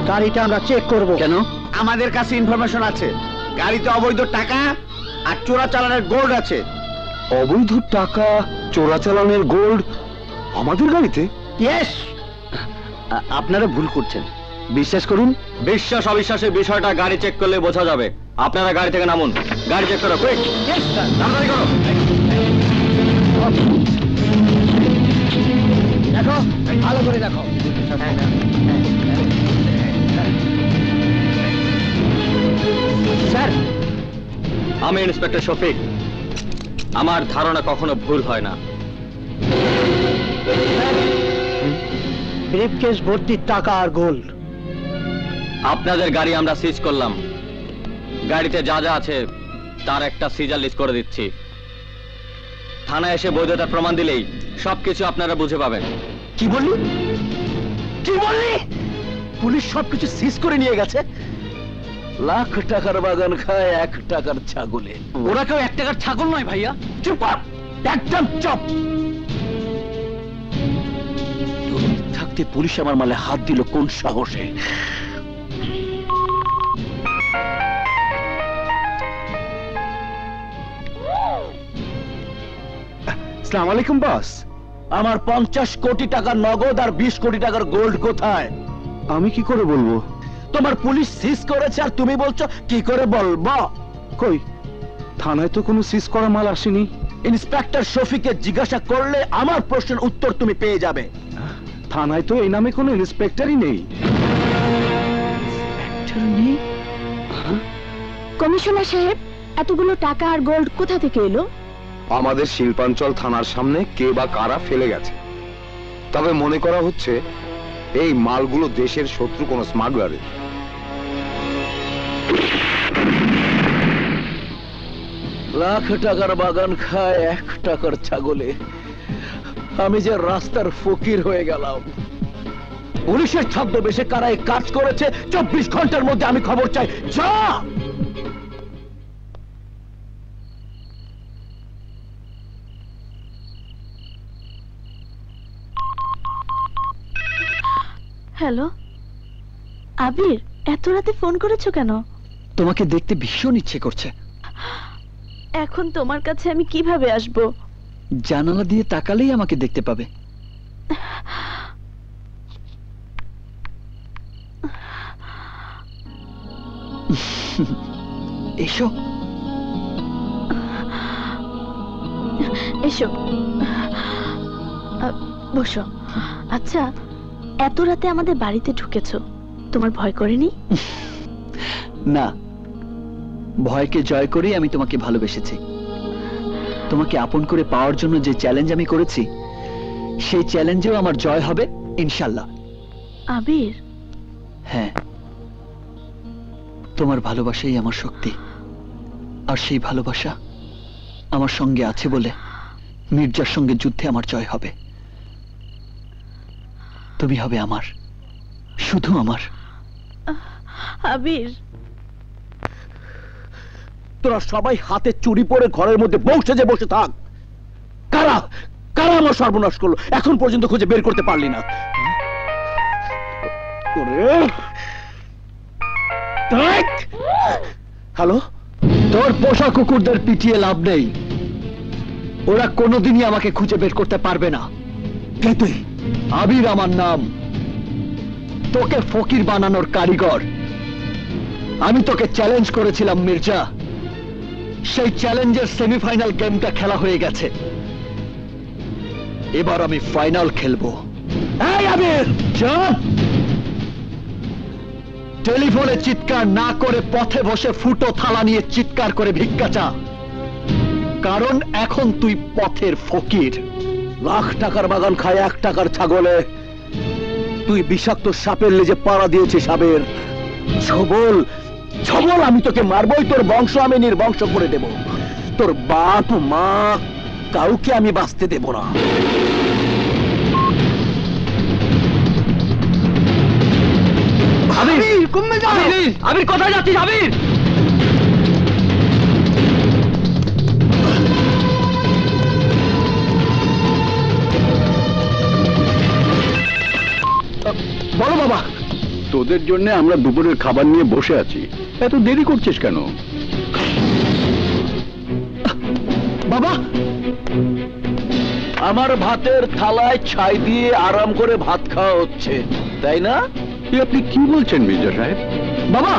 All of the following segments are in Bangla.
গাড়িটা আমরা চেক করব। কেন? আমাদের কাছে ইনফরমেশন আছে গাড়িতে অবৈধ টাকা আর চোরাচালানের গোল্ড আছে। অবৈধ টাকা, চোরাচালানের গোল্ড আমাদের গাড়িতে? ইয়েস। আপনারা ভুল করছেন, বিশ্বাস করুন। বিশ্বাস অবিশ্বাসের বিষয়টা গাড়ি চেক করলে বোঝা যাবে। আপনারা গাড়ি থেকে নামুন, গাড়ি চেক করো, কুইক। Yes sir. তাড়াতাড়ি করো। দেখো, ভালো করে দেখো। স্যার, আমি ইন্সপেক্টর শফিক। আমার ধারণা কখনো ভুল হয় না। ব্রিফকেস ভর্তি টাকা আর গোল্ড। আপনাদের গাড়ি আমরা সিজ করলাম। গাড়িতে যা যা আছে তার একটা সিজার লিস্ট করে দিচ্ছি। থানায় এসে বৈধতার প্রমাণ দিলেই সবকিছু আপনারা বুঝে পাবেন। কি বললি? কি বললি? পুলিশ সবকিছু সিজ করে নিয়ে গেছে? লাখ টাকার বাগান খায় 1 টাকার ছাগলে। ওরা কেউ 1 টাকার ছাগল নয় ভাইয়া। চুপ কর, একদম চুপ। তুমি থাকতে পুলিশ আমার মালে হাত দিল কোন সাহসে? আসসালামু আলাইকুম বস। আমার 50 কোটি টাকার নগদ আর 20 কোটি টাকার গোল্ড কোথায়? আমি কি করে বলবো? তোমার পুলিশ সিজ করেছে আর তুমি বলছো কি করে বলবো? কই, থানায় তো কোনো সিজ করা মাল আসেনি। ইন্সপেক্টর শফিকে জিজ্ঞাসা করলে আমার প্রশ্নের উত্তর তুমি পেয়ে যাবে। থানায় তো এই নামে কোনো ইন্সপেক্টরই নেই। ইন্সপেক্টর নেই? কমিশনার সাহেব, এতগুলো টাকা আর গোল্ড কোথা থেকে এলো? আমাদের শিল্পাঞ্চল থানার সামনে কে বা কারা ফেলে গেছে। তবে মনে করা হচ্ছে এই মালগুলো দেশের শত্রু কোন স্মাগলারের। লাখ টাকার বাগান খায় 1 টাকার ছাগলে। আমি যে রাস্তার ফকির হয়ে গেলাম। পুলিশের ছদ্মবেশে কারা এই কাজ করেছে 24 ঘন্টার মধ্যে আমি খবর চাই। যা। হ্যালো আবির, এত রাতে ফোন করেছো কেন? তোমাকে দেখতে ভীষণ ইচ্ছে করছে। এখন তোমার কাছে আমি কিভাবে আসব? জানালা দিয়ে তাকালেই আমাকে দেখতে পাবে। এসো এসো, বসো। আচ্ছা, এত রাতে আমাদের বাড়িতে ঢুকেছো, তোমার ভয় করেনি? না, ভয়কে জয় করেই আমি তোমাকে ভালোবেসেছি। তোমাকে আপন করে পাওয়ার জন্য যে চ্যালেঞ্জ আমি করেছি, সেই চ্যালেঞ্জেও আমার জয় হবে ইনশাল্লাহ। আবির, হ্যাঁ, তোমার ভালোবাসাই আমার শক্তি। আর সেই ভালোবাসা আমার সঙ্গে আছে বলে মির্জার সঙ্গে যুদ্ধে আমার জয় হবে। তুমি হবে আমার, শুধু আমার। আবির, তোরা সবাই হাতে চুরি পরে ঘরের মধ্যে বসে থাক। কারা কারা আমার সর্বনাশ করলো এখন পর্যন্ত খুঁজে বের করতে পারলি না? হ্যালো, তোর পোষা কুকুরদের পিটিয়ে লাভ নেই। ওরা কোনোদিনই আমাকে খুঁজে বের করতে পারবে না। কে তুই? আবির আমার নাম। তোকে ফকির বানানোর কারিগর। আমি তোকে চ্যালেঞ্জ করেছিলাম মির্জা। সেই চ্যালেঞ্জের সেমিফাইনাল গেমটা খেলা হয়ে গেছে। এবার আমি ফাইনাল খেলবো। এই আবির, চুপ! টেলিফোনে চিৎকার না করে পথে বসে ফুটো থালা নিয়ে চিৎকার করে ভিক্ষা চা। কারণ এখন তুই পথের ফকির। লাখ টাকার বাগান খায় 1 টাকার ছাগলে। তুই বিষাক্ত সাপের লেজে পাড়া দিয়েছিস সাপের। ছবল ছবল আমি তোকে মারবই, তোর বংশ আমি নির্বংশ করে দেব। তোর বাপ মা কাউকে আমি বাঁচতে দেব না। আবির, আবির কোথায় যাচ্ছিস? আবির, বলো বাবা, তোদের জন্য আমরা দুপুরের খাবার নিয়ে বসে আছি, এত দেরি করছিস কেন? বাবা, আমার ভাতের থালায় ছাই দিয়ে আরাম করে ভাত খাওয়া হচ্ছে, তাই না? এ আপনি কি বলছেন মির্জা সাহেব? বাবা,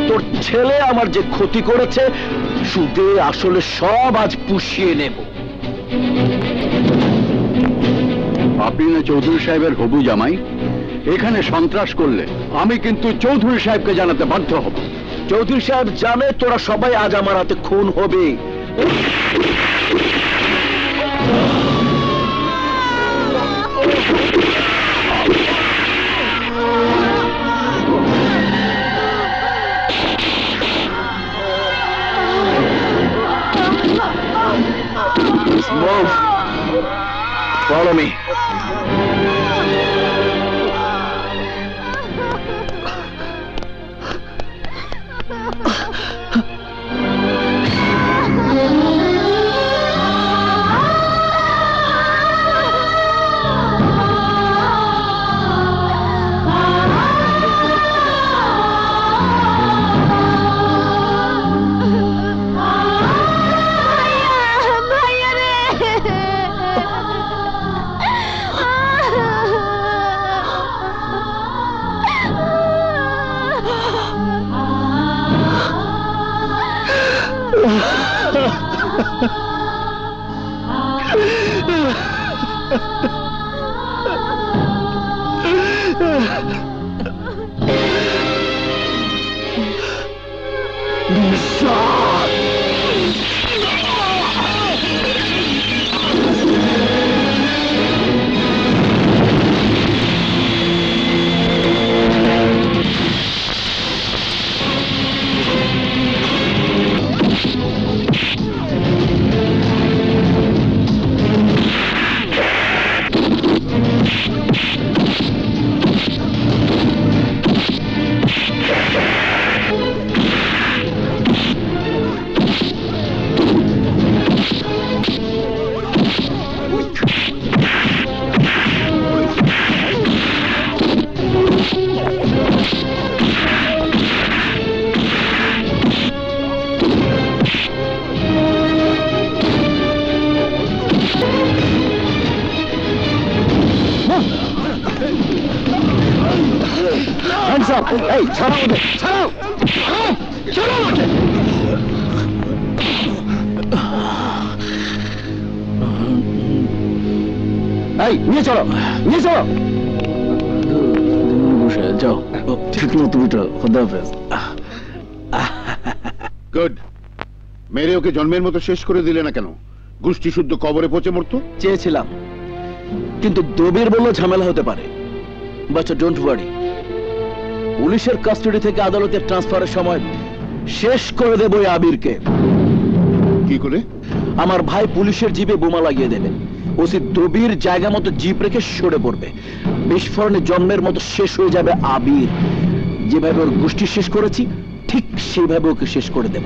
তোর ছেলে আমার যে ক্ষতি করেছে সুদে আসলে সব আজ পুষিয়ে নেব। আপনি না চৌধুরী সাহেবের হবু জামাই? এখানে সন্ত্রাস করলে আমি কিন্তু চৌধুরী সাহেবকে জানাতে বাধ্য হব। চৌধুরী সাহেব জানে তোরা সবাই আজ আমার হাতে খুন হবে। Move. Follow me. Hands up! Hey, ছাড়াও ওদের! ছাড়াও! ছাড়াও ওদের! এই, নিয়ে চলো! নিয়ে চলো! বসে যাও। ঠিক মতো বিটো, খোদা হাফেজ। গুড। মেরে ওকে জন্মের মতো শেষ করে দিলে না কেন? গোষ্ঠী শুদ্ধ কবরে পচে মরতো। চেয়েছিলাম, কিন্তু দবির বললো ঝামেলা হতে পারে। বাচ্চা ডোন্ট ওয়ারি, পুলিশের কাস্টডি থেকে আদালতে ট্রান্সফারের সময় শেষ করে দেব ওই আবিরকে। কি করে? আমার ভাই পুলিশের জিপে বোমা লাগিয়ে দেবে, ওসি দবির জায়গা মতো জিপ রেখে সরে পড়বে, বিস্ফোরণে জন্মের মতো শেষ হয়ে যাবে আবির। যেভাবে ওর গোষ্ঠী শেষ করেছি ঠিক সেইভাবে ওকে শেষ করে দেব।